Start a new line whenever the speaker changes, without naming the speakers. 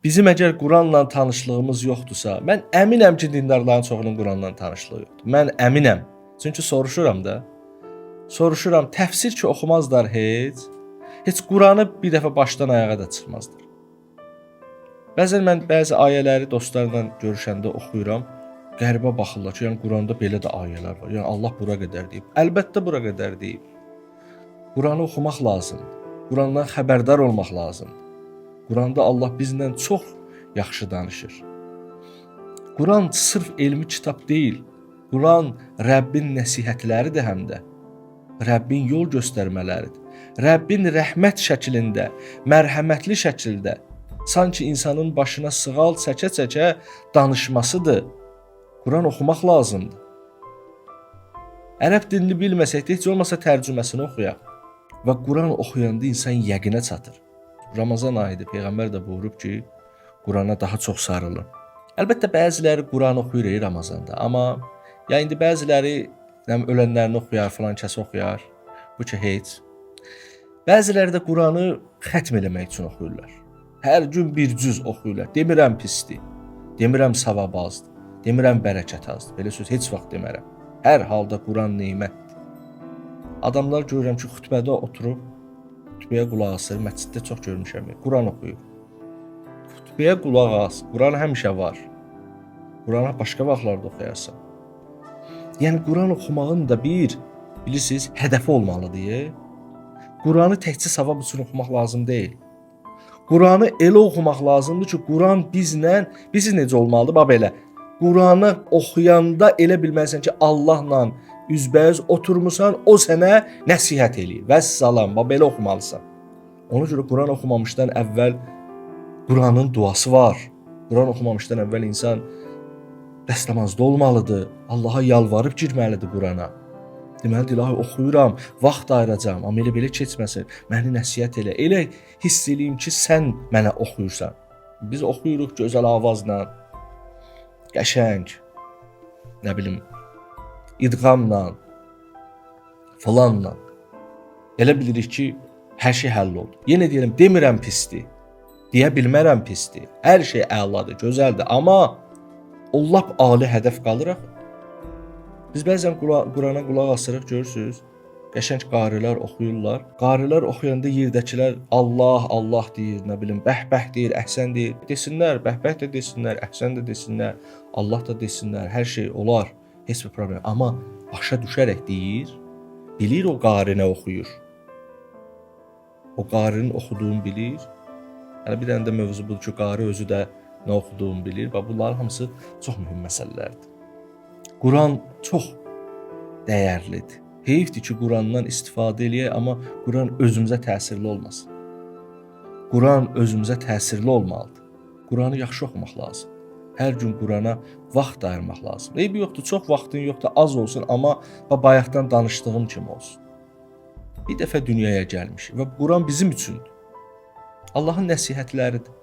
bizim əgər Quranla tanışlığımız yoxdursa, mən əminəm ki, dindarların çoxunun Quranla tanışlığı yoxdur. Mən əminəm. Çünki soruşuram da. Soruşuram, təfsir ki oxumazlar heç. Heç Quranı bir dəfə başdan ayağa da çıxmazlar. Bəzən mən bəzi ayələri dostlarla görüşəndə oxuyuram. Qəribə baxırlar ki, yəni Quranda belə də ayələr var. Yəni Allah bura qədər deyib. Əlbəttə bura qədər deyib. Quranı oxumaq lazımdır. Qurandan xəbərdar olmaq lazımdır. Quranda Allah bizlə çox yaxşı danışır. Quran sırf elmi kitab deyil. Quran Rəbbin nəsihətləridir həm də. Rəbbin yol göstərmələridir. Rəbbin rəhmət şəklində, mərhəmətli şəkildə, sanki insanın başına sığal çəkə-çəkə danışmasıdır. Quran oxumaq lazımdır. Ərəb dilini bilməsək də heç olmasa tərcüməsini oxuyaq. Və Quran oxuyanda insan yəqinə çatır. Ramazan ayıdır, Peyğəmbər də buyurub ki, Qurana daha çox sarılın. Əlbəttə bəziləri Quran oxuyur Ramazanda, amma ya indi bəziləri ölənlərini oxuyar, falan kəs oxuyar. Bu ki heç. Bəziləri də Quranı xətm eləmək üçün oxuyurlar. Hər gün bir cüz oxuyurlar. Demirəm pisdir. Demirəm savab azdır. Demirəm bərəkət azdır. Belə söz heç vaxt demərəm. Hər halda Quran nemətdir. Adamlar görürəm ki, xutbədə oturub xutbəyə qulaq asır. Məsciddə çox görmüşəm. Quran oxuyur. Xutbəyə qulaq as. Quran həmişə var. Quranı başqa vaxtlarda oxuyarsan. Yəni Quran oxumağın da bilirsiniz, hədəfi olmalıdır. Quranı təkcə savab üçün oxumaq lazım deyil. Quranı elə oxumaq lazımdır ki, Quran biz necə olmalıdır? Bax belə. Quranı oxuyanda elə bilməlisən ki, Allahla üzbəüz oturmusan, o sənə nəsihət eləyir. Vəssalam, bax belə oxumalısan. Ona görə Quran oxumamışdan əvvəl Quranın duası var. Quran oxumamışdan əvvəl insan dəstəmazda olmalıdır. Allaha yalvarıb girməlidir Qurana. Deməli, ilahi oxuyuram, vaxt ayıracam, amma elə belə keçməsin. Məni nəsihət elə. Elə hiss eləyim ki, sən mənə oxuyursan. Biz oxuyuruq gözəl avazla, qəşəng, nə bilim, idğamla, falanla. Elə bilirik ki, hər şey həll oldu. Yenə deyirəm, demirəm pisdir. Deyə bilmərəm pisdir. Hər şey əladır, gözəldir, amma o lap ali hədəf qalıraq. Biz bəzən Qurana qulaq asırıq, görürsünüz. Qəşəng qarilər oxuyurlar. Qarilər oxuyanda yerdəkilər Allah, Allah deyir, nə bilim, bəh-bəh deyir, əhsən deyir. Desinlər, bəh-bəh də desinlər, əhsən də desinlər, Allah da desinlər, hər şey olar. Heç bir problem. Amma başa düşərək deyir, bilir o qari nə oxuyur. O qarinin oxuduğunu bilir. Yəni bir dənə də mövzu budur ki, qari özü də nə oxuduğunu bilir. Və bunların hamısı çox mühüm məsələlərdir. Quran çox dəyərlidir. Heyfdir ki, Qurandan istifadə eləyək, amma Quran özümüzə təsirli olmasın. Quran özümüzə təsirli olmalıdır. Quranı yaxşı oxumaq lazım. Hər gün Qurana vaxt ayırmaq lazım. Eybi yoxdur, çox vaxtın yoxdur, az olsun, amma bayaqdan danışdığım kimi olsun. Bir dəfə dünyaya gəlmiş və Quran bizim üçündür. Allahın nəsihətləridir.